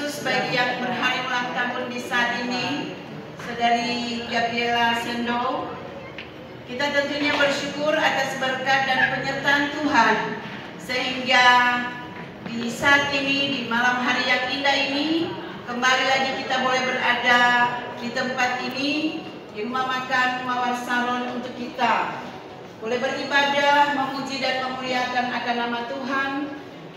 khusus bagi yang berhari ulang tahun di saat ini, Saudari Gabriela Sendo. Kita tentunya bersyukur atas berkat dan penyertaan Tuhan, sehingga di saat ini, di malam hari yang indah ini, kembali lagi kita boleh berada di tempat ini, di rumah makan Mawar Salon, untuk kita boleh beribadah, memuji dan memuliakan akan nama Tuhan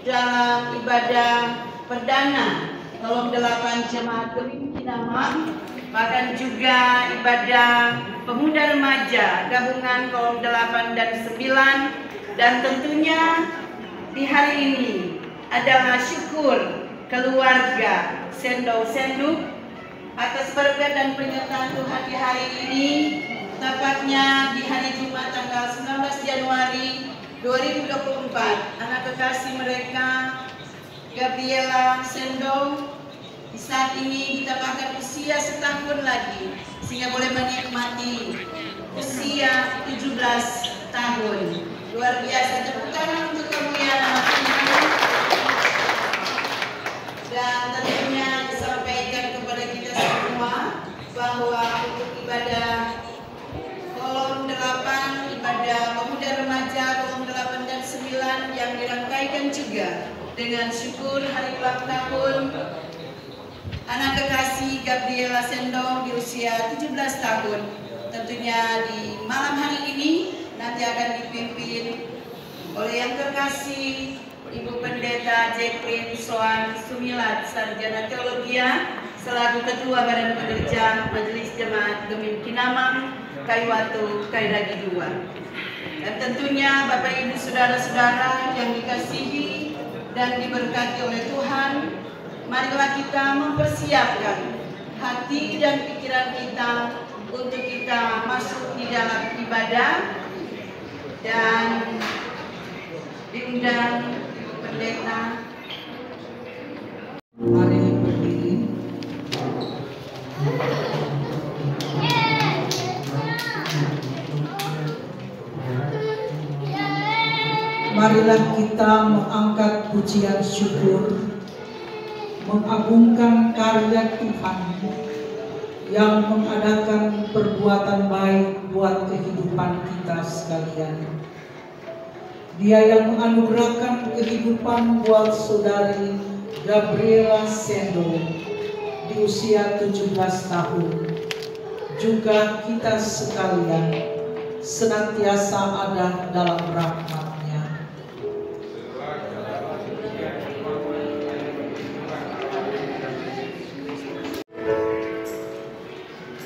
dalam ibadah perdana Kolom 8 Jemaat Gemim Kinamang, bahkan juga ibadah pemuda remaja gabungan Kolom 8 dan 9, dan tentunya di hari ini adalah syukur keluarga Sendo Senduk atas berkat dan penyertaan Tuhan di hari ini, tepatnya di hari Jumat tanggal 19 Januari 2024, anak kekasih mereka Gabriela Sendo di saat ini ditambahkan usia setahun lagi, sehingga boleh menikmati usia 17 tahun. Luar biasa, tepuk tangan untuk kemuliaan nama Tuhan. Dan tentunya disampaikan kepada kita semua bahwa untuk ibadah Kolom 8, ibadah pemuda remaja Kolom 8 dan 9 yang dirangkaikan juga dengan syukur hari ulang tahun anak kekasih Gabriela Sendo di usia 17 tahun. Tentunya di malam hari ini nanti akan dipimpin oleh yang terkasih Ibu Pendeta Jacqueline Soan Sumilat, Sarjana Teologia, selaku Ketua Badan Pekerja Majelis Jemaat Gemim Kinamang, Kaiwatu, Kairagi 2. Dan tentunya Bapak Ibu Saudara-saudara yang dikasihi dan diberkati oleh Tuhan, marilah kita mempersiapkan hati dan pikiran kita untuk kita masuk di dalam ibadah, dan diundang pendeta. Mari berdiri. Marilah kita mengangkat pujian syukur, mengagungkan karya Tuhan yang mengadakan perbuatan baik buat kehidupan kita sekalian. Dia yang menganugerahkan kehidupan buat Saudari Gabriela Sendo di usia 17 tahun. Juga kita sekalian senantiasa ada dalam rahmat-Nya.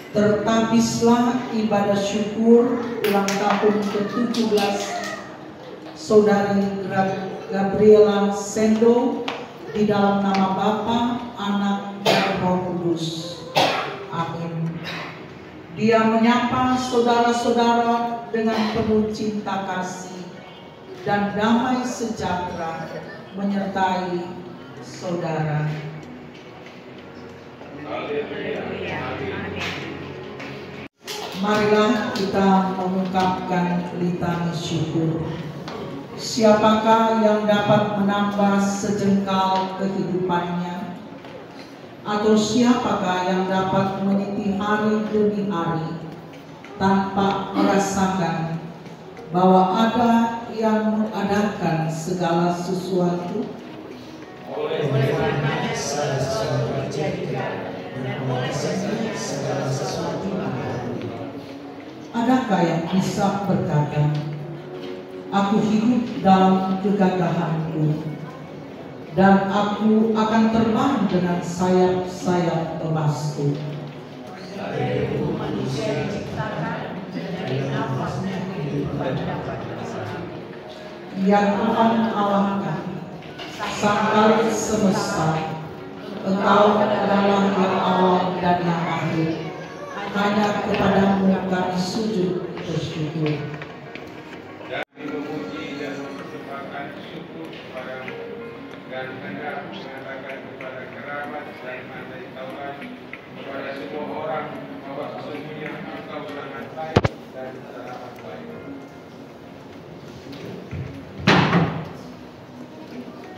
Tertabislah ibadah syukur ulang tahun ke-17 Saudari Gabriela Sendo di dalam nama Bapa, Anak, dan Roh Kudus. Amin. Dia menyapa saudara-saudara dengan penuh cinta kasih dan damai sejahtera menyertai saudara. Marilah kita mengungkapkan litani syukur. Siapakah yang dapat menambah sejengkal kehidupannya? Atau siapakah yang dapat meniti hari demi hari tanpa merasakan bahwa ada yang mengadakan segala sesuatu? Oleh karenanya segala sesuatu dijadikan, dan oleh segala sesuatu dibangun. Adakah yang bisa berkata, aku hidup dalam kegagahanku, dan aku akan terbang dengan sayap-sayap emasku. Dari manusia diciptakan, dari nafasnya kehidupan dapat bersama. Ya Tuhan Allah kami, Sang Kali semesta, Engkau adalah yang awal dan yang akhir. Hanya kepadamu kami sujud bersyukur. Dan hendak mengatakan kepada kerabat dan ahli Taurat, kepada semua orang, bahwa sesungguhnya Engkau sangat baik dan sangat baik.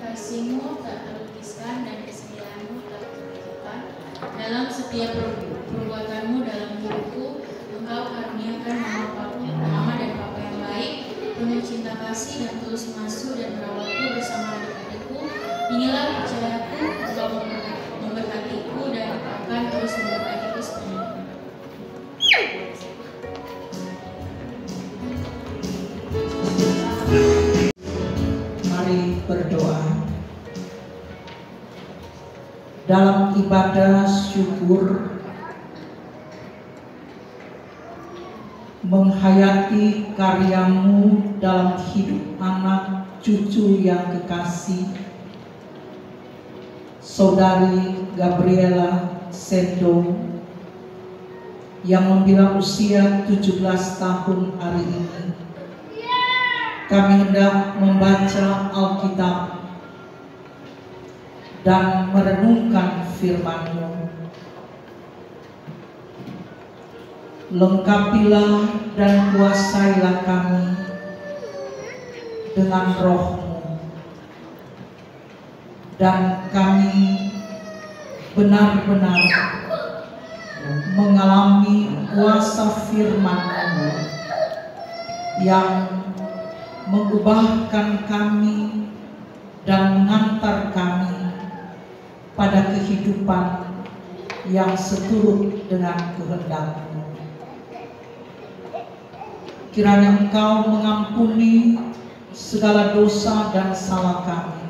Kasih-Mu tak terlukiskan dan kesetiaan-Mu tak dalam setiap perbuatanmu dalam hidupku. Engkau karuniakan mama dan papa yang baik, penuh cinta kasih dan tulus mengasuh dan merawatku bersama adik-adikku. Inilah percayaku, engkau memberkatiku dan akan terus memberkatiku sepenuhnya. Mari berdoa. Dalam ibadah syukur, menghayati karyamu dalam hidup anak cucu yang kekasih, Saudari Gabriela Sendo yang membela usia 17 tahun hari ini. Kami hendak membaca Alkitab dan merenungkan firman-Mu. Lengkapilah dan kuasailah kami dengan Roh-Mu, dan kami benar-benar mengalami kuasa firman-Mu yang mengubahkan kami dan mengantar kami pada kehidupan yang seturut dengan kehendak-Mu. Kiranya Engkau mengampuni segala dosa dan salah kami.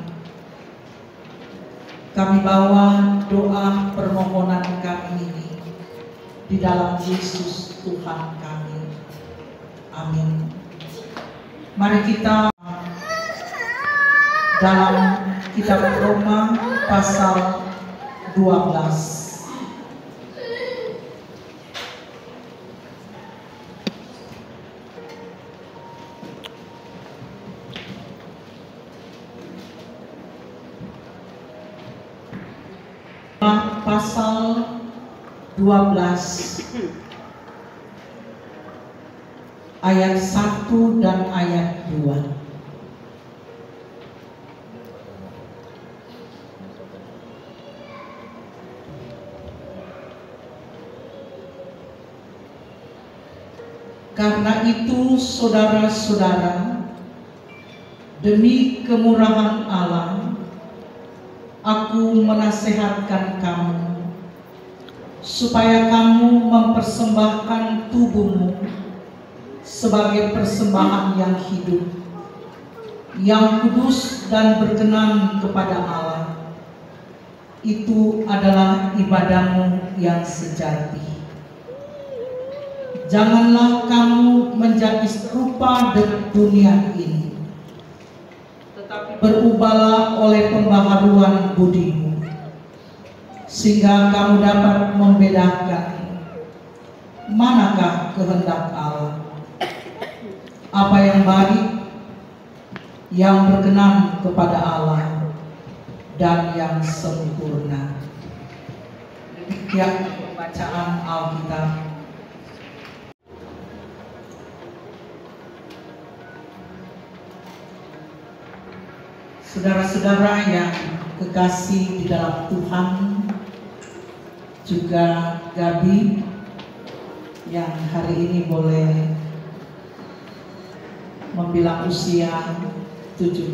Kami bawa doa permohonan kami ini di dalam Yesus Tuhan kami. Amin. Mari kita dalam kitab Roma pasal 12. Pasal 12 ayat 1 dan ayat 2. Karena itu, saudara-saudara, demi kemurahan Allah, aku menasehatkan kamu supaya kamu mempersembahkan tubuhmu sebagai persembahan yang hidup, yang kudus dan berkenan kepada Allah. Itu adalah ibadahmu yang sejati. Janganlah kamu menjadi serupa dengan dunia ini, tetapi berubahlah oleh pembaharuan budimu, sehingga kamu dapat membedakan manakah kehendak Allah, apa yang baik, yang berkenan kepada Allah, dan yang sempurna. Demikian pembacaan Alkitab. Saudara-saudara yang kekasih di dalam Tuhan, juga Gabi yang hari ini boleh membilang usia 17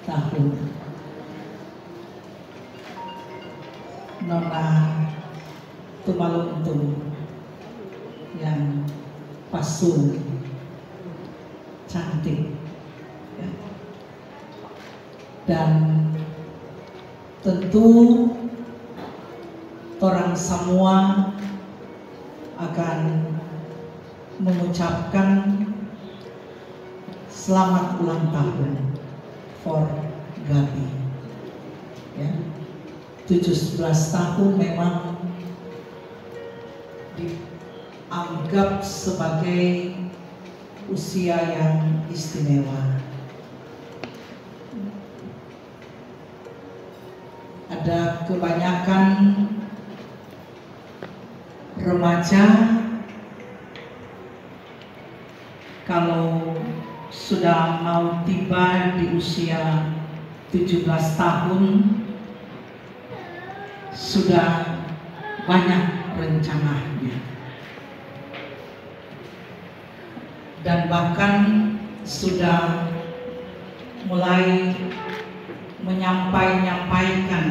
tahun. Nona Tumaluntung yang pasul, cantik, ya. Dan tentu orang semua akan mengucapkan selamat ulang tahun for Gabi, ya. 17 tahun memang dianggap sebagai usia yang istimewa. Ada kebanyakan remaja kalau sudah mau tiba di usia 17 tahun sudah banyak rencananya. Dan bahkan sudah mulai menyampaikan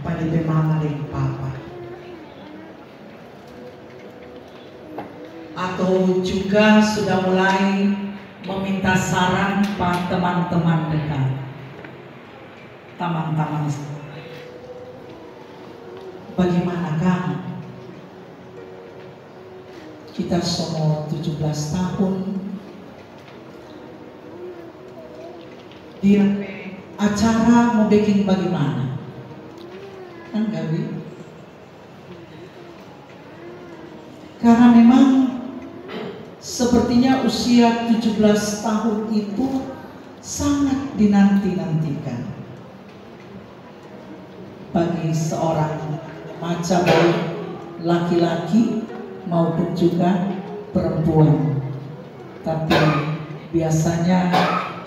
pada Bemama dan Papa. Atau juga sudah mulai meminta saran pada teman-teman dekat, teman-teman. Bagaimanakah kita semua 17 tahun di acara mau bikin bagaimana? Kan Gabi? Karena memang sepertinya usia 17 tahun itu sangat dinanti-nantikan bagi seorang remaja, baik laki-laki maupun juga perempuan. Tapi biasanya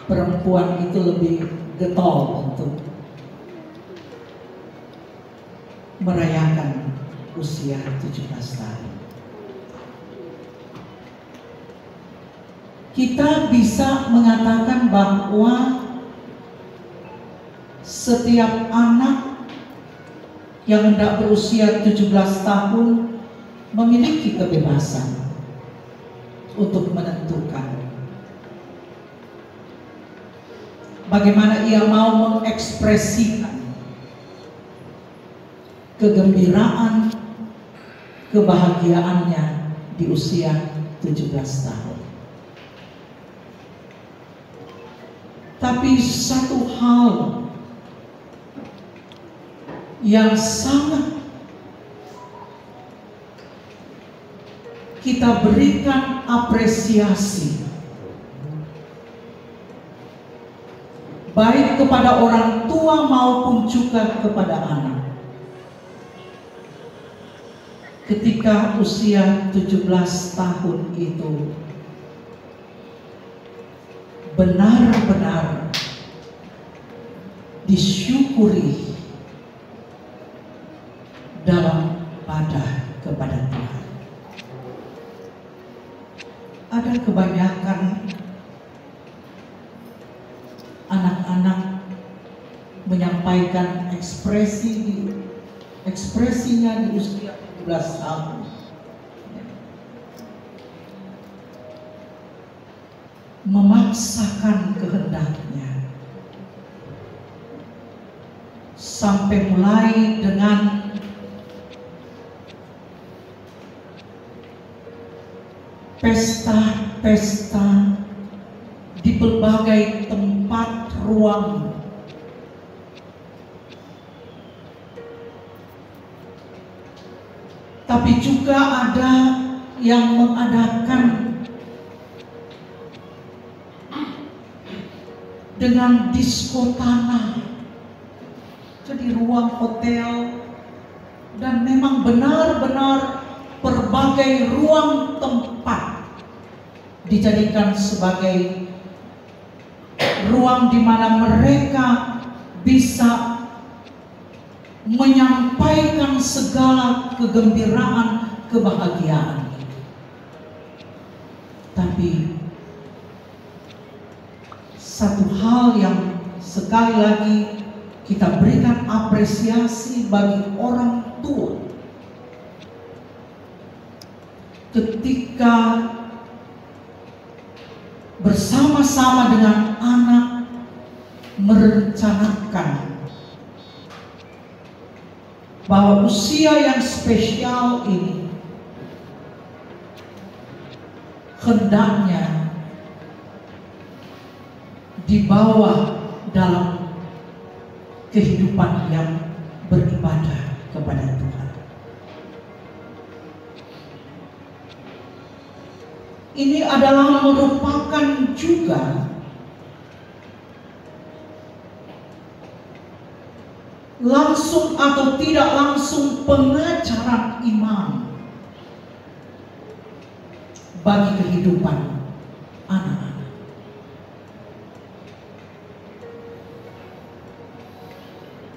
perempuan itu lebih getol untuk merayakan usia 17 tahun. Kita bisa mengatakan bahwa setiap anak yang hendak berusia 17 tahun memiliki kebebasan untuk menentukan bagaimana ia mau mengekspresikan kegembiraan, kebahagiaannya di usia 17 tahun. Tapi satu hal yang sangat kita berikan apresiasi, baik kepada orang tua maupun juga kepada anak, ketika usia 17 tahun itu benar-benar disyukuri dalam ibadah kepada Tuhan. Ada kebanyakan anak-anak menyampaikan ekspresinya di usia 17 tahun. Memaksakan kehendaknya sampai mulai dengan pesta-pesta di berbagai tempat ruang, tapi juga ada yang mengadakan dengan disko tanah di ruang hotel, dan memang benar-benar berbagai ruang tempat dijadikan sebagai ruang di mana mereka bisa menyampaikan segala kegembiraan, kebahagiaan. Tapi satu hal yang sekali lagi kita berikan apresiasi bagi orang tua, ketika bersama-sama dengan anak merencanakan bahwa usia yang spesial ini hendaknya dibawa dalam kehidupan yang beribadah kepada Tuhan. Ini adalah merupakan juga langsung atau tidak langsung pengajaran iman bagi kehidupan anak-anak.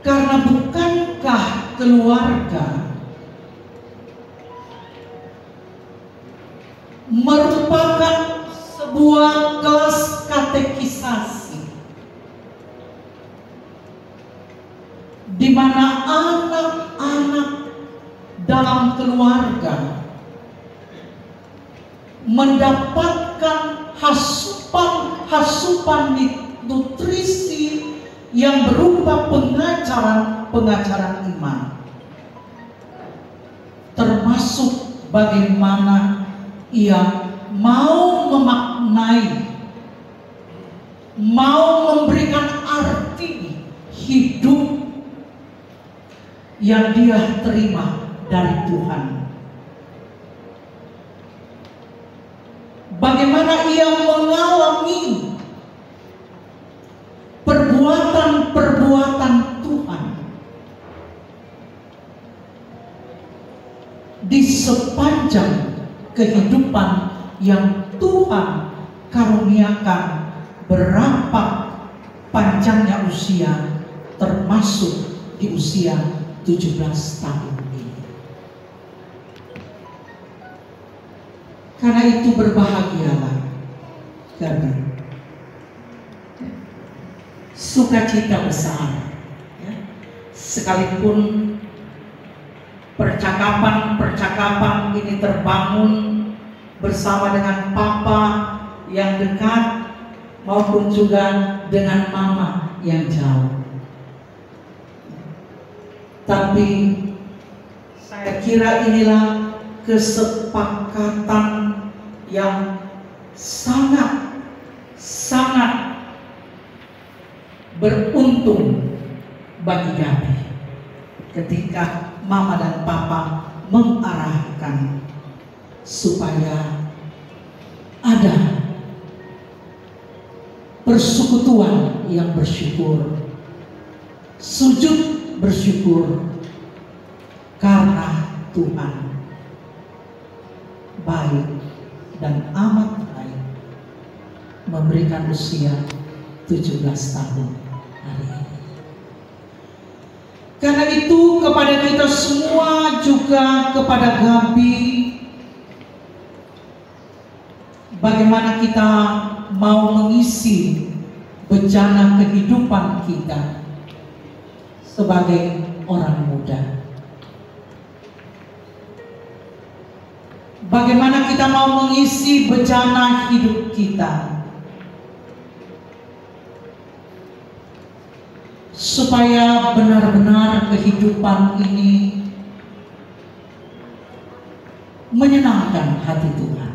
Karena bukankah keluarga dalam keluarga mendapatkan hasupan nutrisi yang berupa pengajaran iman, termasuk bagaimana ia mau memaknai, mau memberikan arti hidup yang dia terima dari Tuhan. Bagaimana ia mengalami perbuatan Tuhan di sepanjang kehidupan yang Tuhan karuniakan, berapa panjangnya usia, termasuk di usia 17 tahun ini. Karena itu berbahagialah karena sukacita besar, ya. Sekalipun percakapan ini terbangun bersama dengan papa yang dekat maupun juga dengan mama yang jauh. Tapi saya kira inilah kesepakatan yang sangat beruntung bagi kami ketika mama dan papa mengarahkan supaya ada persekutuan yang bersyukur, sujud bersyukur karena Tuhan baik dan amat baik memberikan usia 17 tahun hari ini. Karena itu kepada kita semua, juga kepada Gabi, bagaimana kita mau mengisi bejana kehidupan kita sebagai orang muda. Bagaimana kita mau mengisi bejana hidup kita supaya benar-benar kehidupan ini menyenangkan hati Tuhan,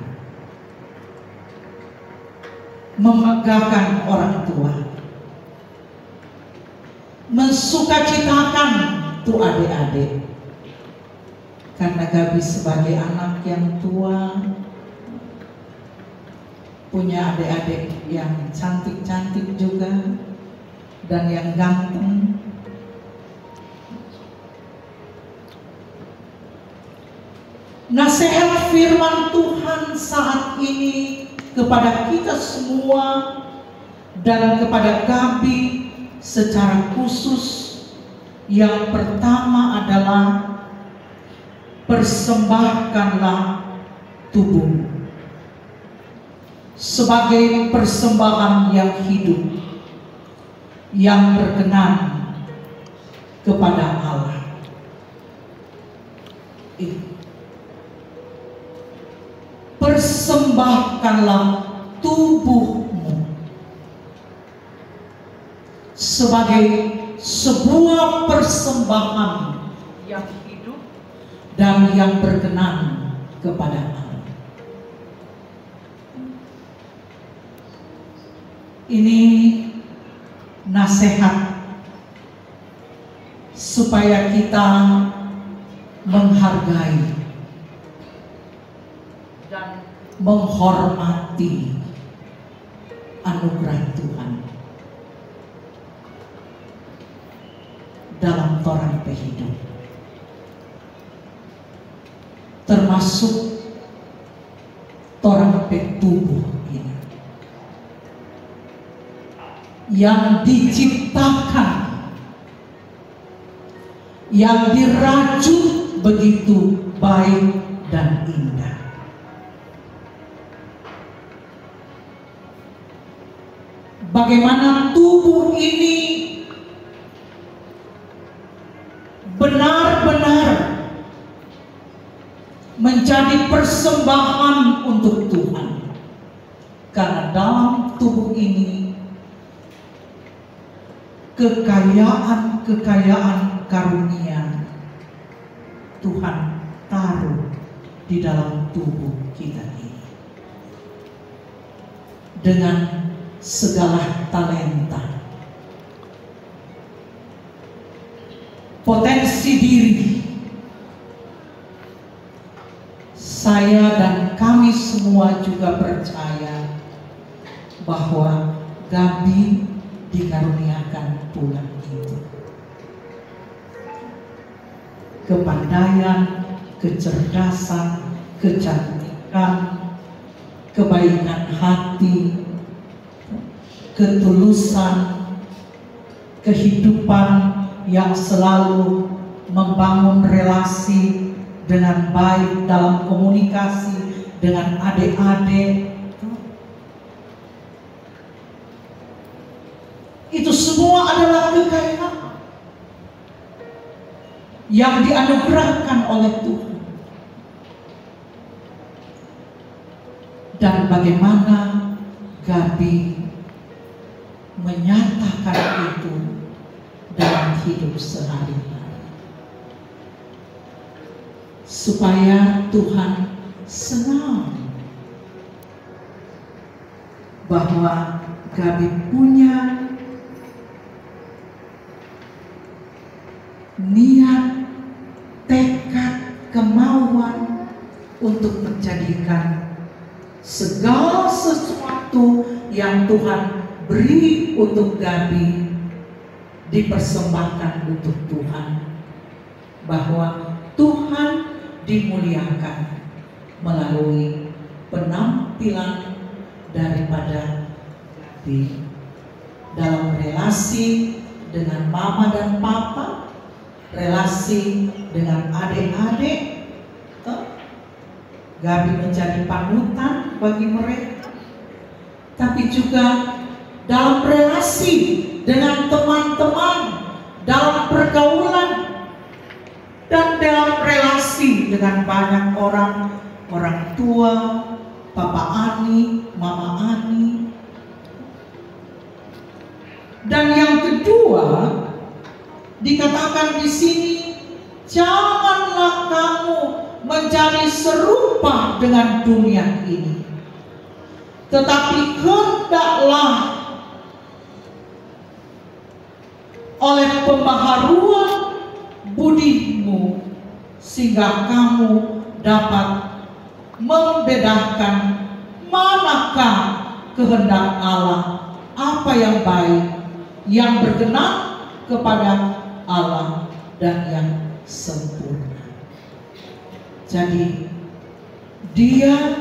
memegahkan orang tua, mensukacitakan tuh adik-adik. Karena Gabi sebagai anak yang tua, punya adik-adik yang cantik-cantik juga dan yang ganteng. Nasihat firman Tuhan saat ini kepada kita semua dan kepada Gabi secara khusus, yang pertama adalah persembahkanlah tubuh sebagai persembahan yang hidup, yang berkenan kepada Allah. Persembahkanlah tubuhmu sebagai sebuah persembahan yang hidup dan yang berkenan kepada Allah. Ini nasihat supaya kita menghargai dan menghormati anugerah Tuhan dalam torang hidup, termasuk torang tubuh ini yang diciptakan, yang dirajut begitu baik dan indah. Bagaimana tubuh ini benar-benar menjadi persembahan untuk Tuhan. Karena dalam tubuh ini kekayaan karunia Tuhan taruh di dalam tubuh kita ini. Dengan segala talenta, potensi diri, saya dan kami semua juga percaya bahwa Gabi dikaruniakan pula itu. Kepandaian, kecerdasan, kecantikan, kebaikan hati, ketulusan, kehidupan yang selalu membangun relasi dengan baik dalam komunikasi dengan adik-adik. Itu semua adalah kekayaan yang dianugerahkan oleh Tuhan. Dan bagaimana Gabi menyatakan itu dalam hidup sehari-hari, supaya Tuhan senang bahwa Gabi punya niat, tekad, kemauan untuk menjadikan segala sesuatu yang Tuhan beri untuk Gabi dipersembahkan untuk Tuhan, bahwa Tuhan dimuliakan melalui penampilan daripada Gabi dalam relasi dengan mama dan papa, relasi dengan adik-adik. Gabi menjadi panutan bagi mereka, tapi juga dalam relasi dengan teman-teman, dalam pergaulan, dan dalam relasi dengan banyak orang tua, Papa Ani, Mama Ani. Dan yang kedua, dikatakan di sini, janganlah kamu menjadi serupa dengan dunia ini, tetapi hendaklah oleh pembaharuan budimu sehingga kamu dapat membedakan manakah kehendak Allah, apa yang baik, yang berkenan kepada Allah, dan yang sempurna. Jadi Dia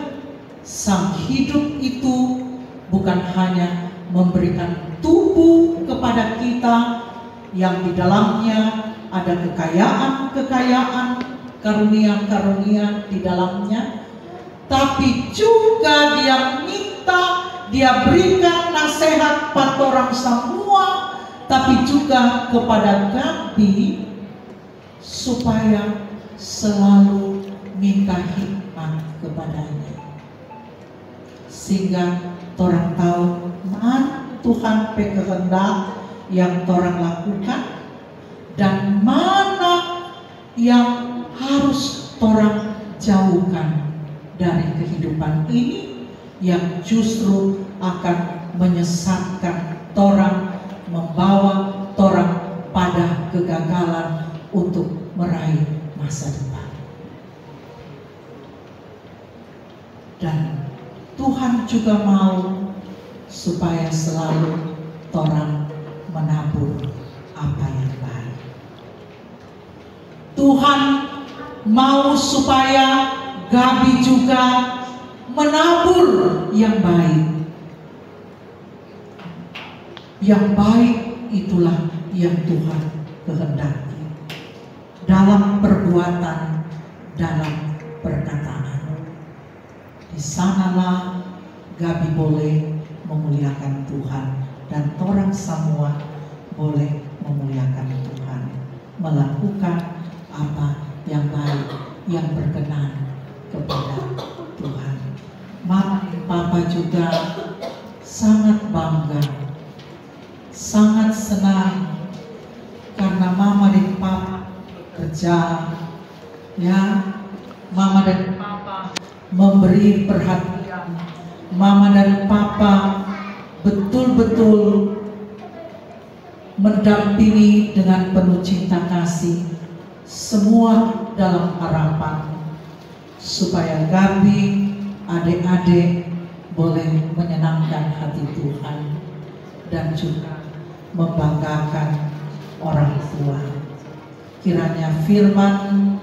sang hidup itu bukan hanya memberikan tubuh kepada kita yang di dalamnya ada kekayaan-kekayaan, karunia-karunia di dalamnya, tapi juga Dia minta, Dia berikan nasihat pada orang semua, tapi juga kepada Gabi supaya selalu minta hikmat kepadanya, sehingga orang tahu mana Tuhan kehendak yang orang lakukan dan mana yang harus orang jauhkan dari kehidupan ini yang justru akan menyesatkan orang, membawa orang pada kegagalan untuk meraih masa depan. Dan Tuhan juga mau supaya selalu orang menabur apa yang baik. Tuhan mau supaya Gabi juga menabur yang baik. Yang baik itulah yang Tuhan kehendaki dalam perbuatan, dalam perkataan. Di sanalah Gabi boleh memuliakan Tuhan dan orang semua boleh memuliakan Tuhan, melakukan apa yang baik, yang berkenan Papa juga sangat bangga, sangat senang karena Mama dan Papa kerja, ya. Mama dan Papa memberi perhatian. Mama dan Papa betul-betul mendampingi dengan penuh cinta kasih, semua dalam harapan supaya Gabi, adik-adik boleh menyenangkan hati Tuhan dan juga membanggakan orang tua. Kiranya firman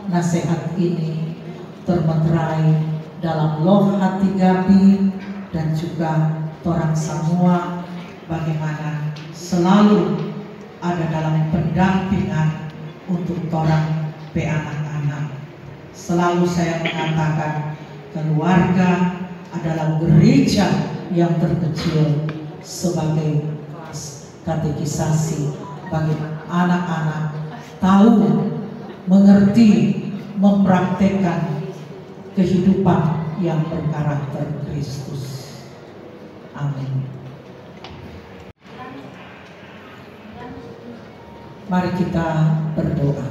nasihat ini termeterai dalam loh hati Gabi dan juga orang semua, bagaimana selalu ada dalam pendampingan untuk orang pe anak-anak. Selalu saya mengatakan keluarga adalah gereja yang terkecil sebagai katekisasi bagi anak-anak tahu, mengerti, mempraktekkan kehidupan yang berkarakter Kristus. Amin. Mari kita berdoa.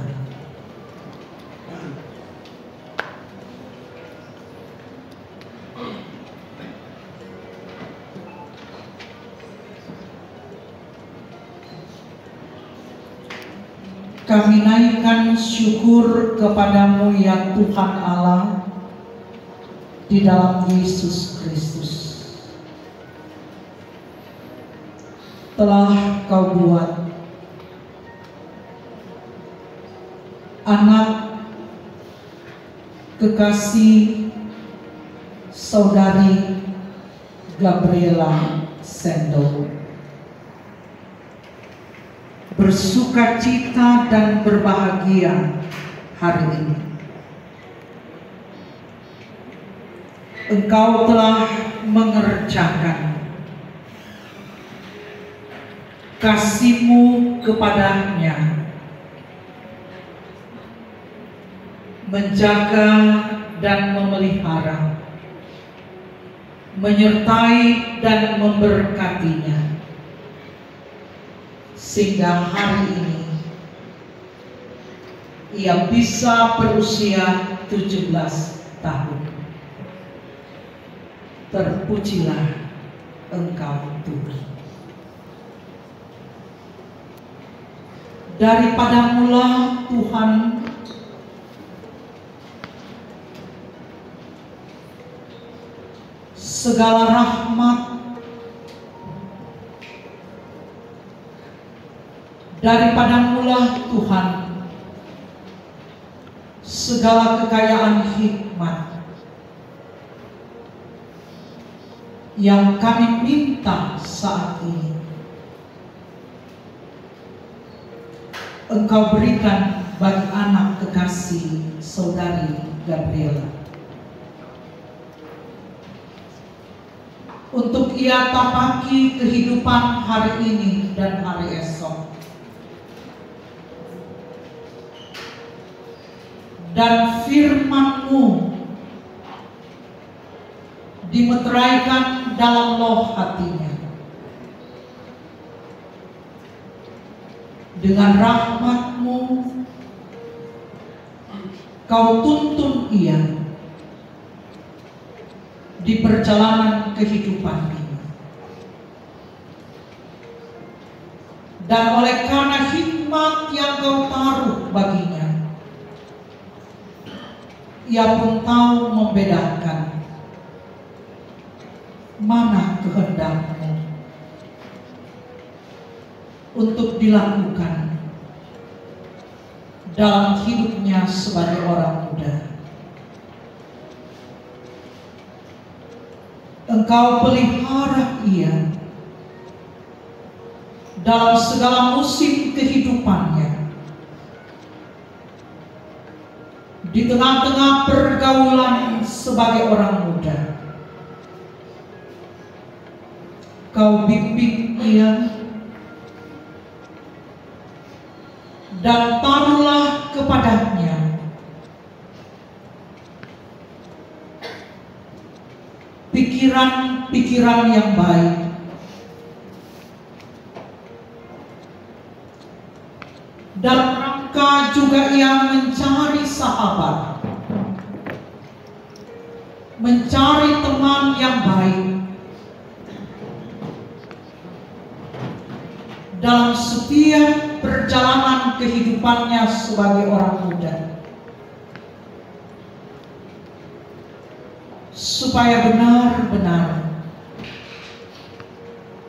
Kami naikkan syukur kepadamu ya Tuhan Allah di dalam Yesus Kristus. Telah Kau buat anak kekasih saudari Gabriela Sendo bersukacita dan berbahagia hari ini. Engkau telah mengerjakan kasih-Mu kepadanya, menjaga dan memelihara, menyertai dan memberkatinya, sehingga hari ini ia bisa berusia 17 tahun. Terpujilah Engkau Tuhan. Daripada mula Tuhan segala rahmat, daripada mula Tuhan segala kekayaan hikmat yang kami minta saat ini Engkau berikan bagi anak kekasih saudari Gabriela, untuk ia tapaki kehidupan hari ini dan hari esok, dan firman-Mu dimeteraikan dalam loh hatinya. Dengan rahmat-Mu Kau tuntun ia di perjalanan kehidupan ini. Dan oleh karena hikmat yang Kau taruh baginya, ia pun tahu membedakan mana kehendak-Mu untuk dilakukan dalam hidupnya sebagai orang muda. Engkau pelihara ia dalam segala musim kehidupannya, di tengah-tengah pergaulan sebagai orang muda. Kau bimbing ia dan taruhlah kepadanya pikiran pikiran yang baik. Dalam rangka juga ia mencari sahabat, mencari teman yang baik dalam setiap perjalanan kehidupannya sebagai orang muda, supaya benar-benar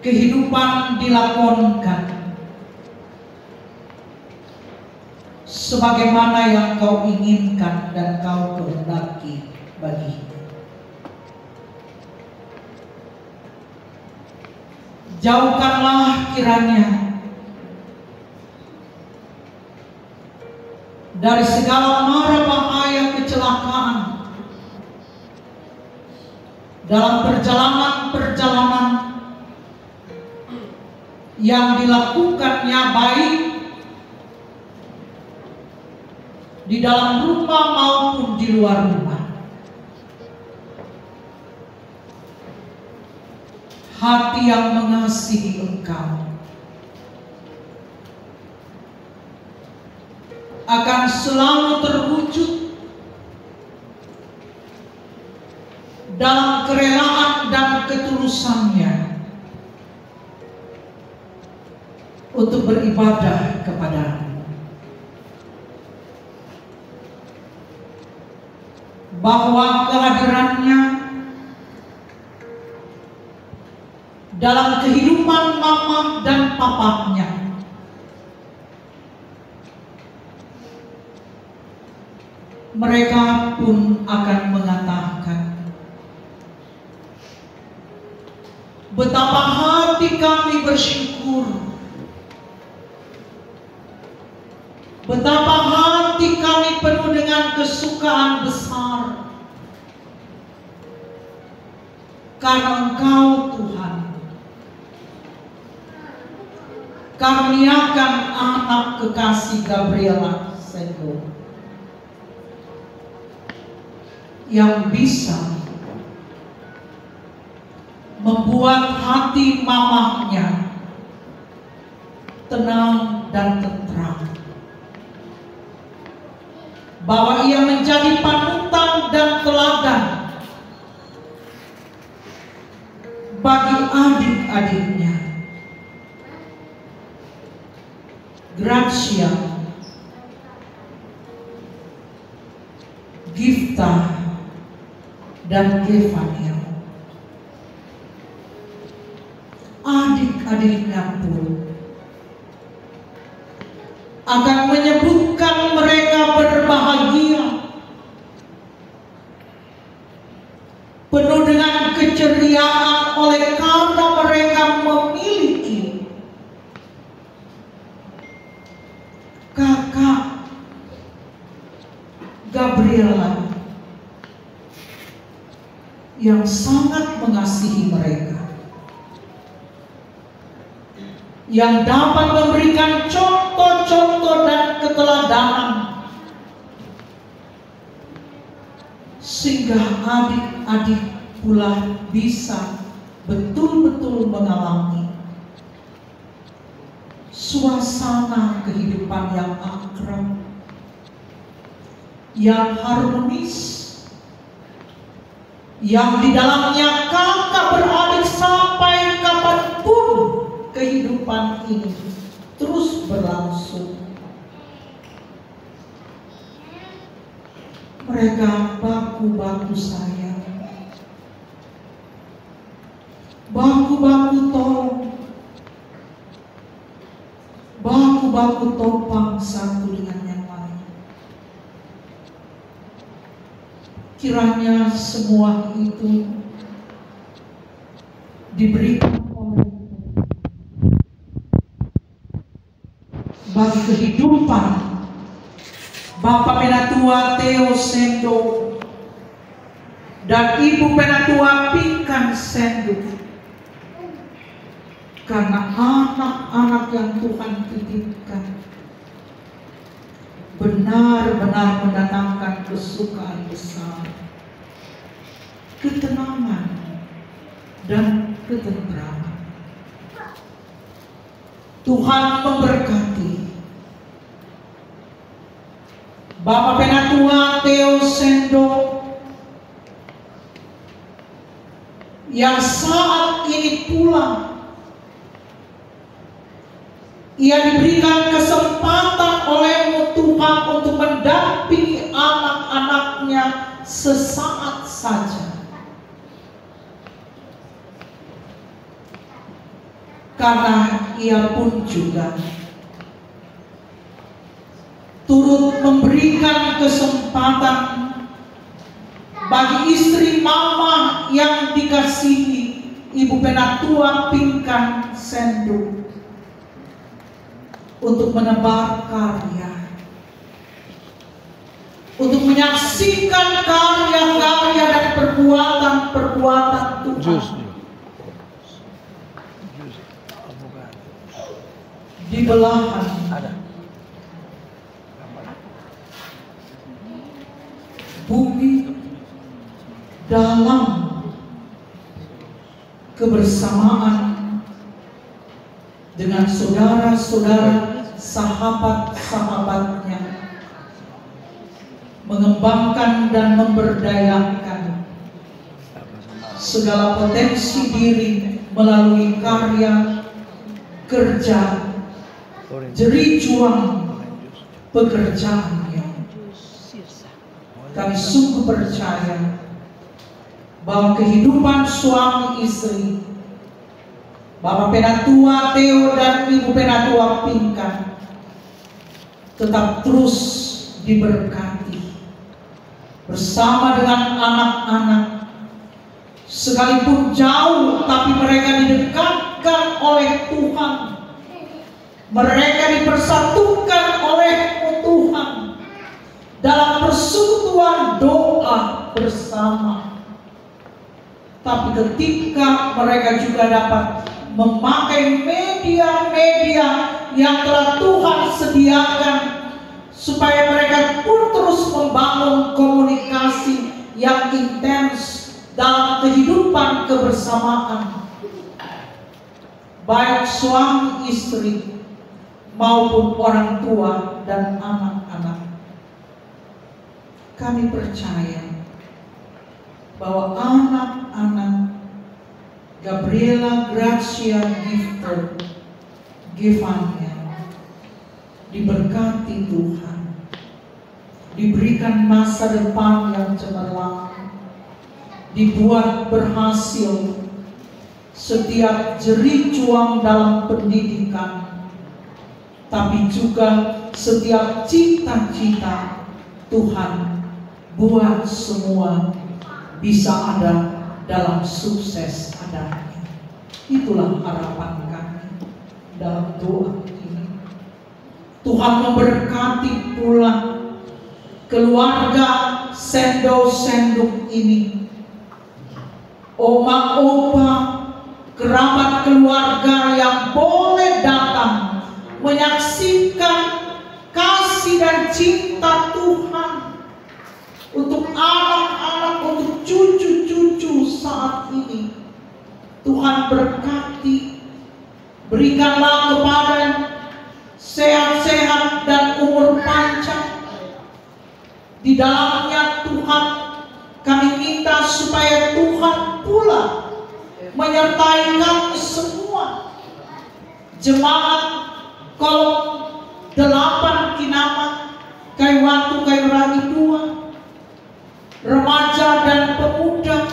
kehidupan dilakonkan sebagaimana yang kau inginkan dan kau kehendaki baginya. Jauhkanlah kiranya dari segala mara bahaya kecelakaan dalam perjalanan-perjalanan yang dilakukannya baik di dalam rumah maupun di luar rumah. Hati yang mengasihi Engkau akan selalu terwujud dalam kerelaan dan ketulusannya untuk beribadah kepadamu. Bahwa kehadirannya dalam kehidupan mama dan papanya mereka pun akan mengatakan, betapa hati kami bersyukur, betapa hati kami penuh dengan kesukaan besar karena Engkau Tuhan karuniakan anak kekasih Gabriela Sendo yang bisa membuat hati mamahnya tenang dan tentram, bahwa ia menjadi panutan dan teladan bagi adik-adiknya. Gracia, Gifta, dan Kevania. Adik-adiknya pun akan menyebutkan mereka berbahagia, penuh dengan keceriaan oleh karena mereka memiliki kakak Gabriela yang sangat mengasihi mereka, yang dapat memberikan contoh-contoh dan keteladanan sehingga adik-adik pula bisa betul-betul mengalami suasana kehidupan yang akrab, yang harmonis, yang di dalamnya kakak beradik sampai kapanpun kehidupan ini terus berlangsung. Mereka baku-baku sayang, baku-baku tolong, baku-baku topang satu dengan yang lain. Kiranya semua itu diberikan oleh bagi kehidupan Bapak Penatua Theo Sendo dan Ibu Penatua Pinkan Sendo, karena anak-anak yang Tuhan titipkan benar-benar mendatangkan kesukaan besar, ketenangan, dan ketentraman. Tuhan memberkati Bapak Penatua Theo Sendo yang saat ini pula ia diberikan kesempatan oleh Tuhan untuk mendampingi anak-anaknya sesaat saja. Karena ia pun juga turut memberikan kesempatan bagi istri mama yang dikasihi Ibu Penatua Pinkan Sendo untuk menebar karya, untuk menyaksikan karya-karya dan perbuatan-perbuatan Tuhan di belahan bumi dalam kebersamaan dengan saudara-saudara, sahabat-sahabatnya, mengembangkan dan memberdayakan segala potensi diri melalui karya, kerja, jerih juang pekerjaannya. Kami sungguh percaya bahwa kehidupan suami istri Bapak Penatua Theo dan Ibu Penatua Pinkan tetap terus diberkati bersama dengan anak-anak, sekalipun jauh tapi mereka didekatkan oleh Tuhan, mereka dipersatukan oleh Tuhan dalam persekutuan doa bersama. Tapi ketika mereka juga dapat memakai media-media yang telah Tuhan sediakan, supaya mereka pun terus membangun komunikasi yang intens dalam kehidupan kebersamaan, baik suami istri maupun orang tua dan anak-anak. Kami percaya bahwa anak-anak Gabriela Gracia Gifania diberkati Tuhan, diberikan masa depan yang cemerlang, dibuat berhasil setiap jerih juang dalam pendidikan, tapi juga setiap cita-cita Tuhan buat semua bisa ada dalam sukses adanya. Itulah harapan kami dalam doa ini. Tuhan memberkati pula keluarga Sendo-Senduk ini, oma, opa, kerabat keluarga yang boleh datang menyaksikan kasih dan cinta Tuhan untuk anak-anak, untuk cucu-cucu saat ini. Tuhan berkati, berikanlah kepada sehat-sehat dan umur panjang. Di dalamnya Tuhan, kami minta supaya Tuhan pula menyertai kami semua, jemaat Kolom 8 Kinaman, Kaiwatu, Kairani 2, remaja dan pemuda,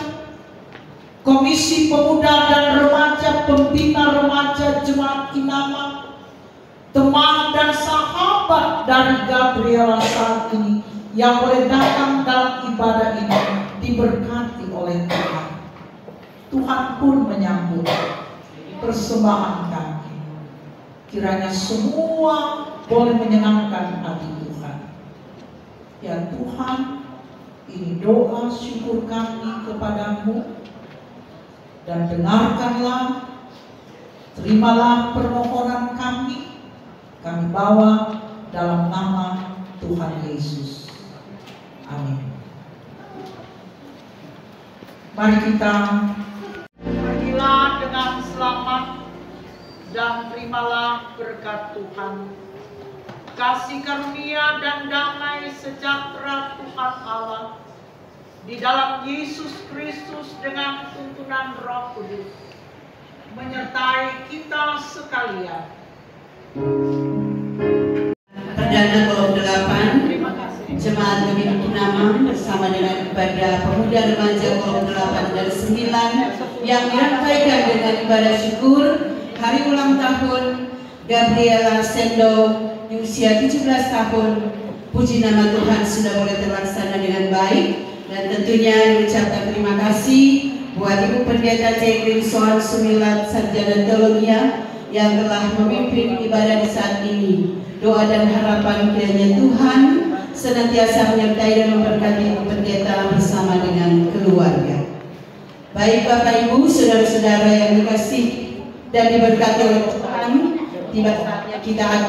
Komisi Pemuda dan Remaja, Pembina Remaja Jemaat Kinaman, teman dan sahabat dari Gabriela saat ini yang boleh datang dalam ibadah ini, diberkati oleh Tuhan. Tuhan pun menyambut persembahan kami. Kiranya semua boleh menyenangkan hati Tuhan. Ya Tuhan, ini doa syukur kami kepadamu, dan dengarkanlah, terimalah permohonan kami bawa dalam nama Tuhan Yesus. Amin. Mari kita terimalah berkat Tuhan. Kasih karunia dan damai sejahtera Tuhan Allah di dalam Yesus Kristus dengan tuntunan Roh Kudus menyertai kita sekalian. Perdana Kolom 8, Jemaat Gemini Kinamang bersama dengan kepada pemuda remaja Kolom 8 dan 9 yang dirangkaikan dengan ibadah syukur hari ulang tahun Gabriela Sendo di usia 17 tahun. Puji nama Tuhan sudah boleh terlaksana dengan baik, dan tentunya diucapkan terima kasih buat Ibu Pendeta Ceklin Sohan Sumilat Sarjana Teologia yang telah memimpin ibadah di saat ini. Doa dan harapan kiranya Tuhan senantiasa menyertai dan memberkati Ibu Pendeta bersama dengan keluarga. Baik Bapak Ibu, saudara-saudara yang dikasih dan diberkati oleh Tuhan, tiba saatnya kita akan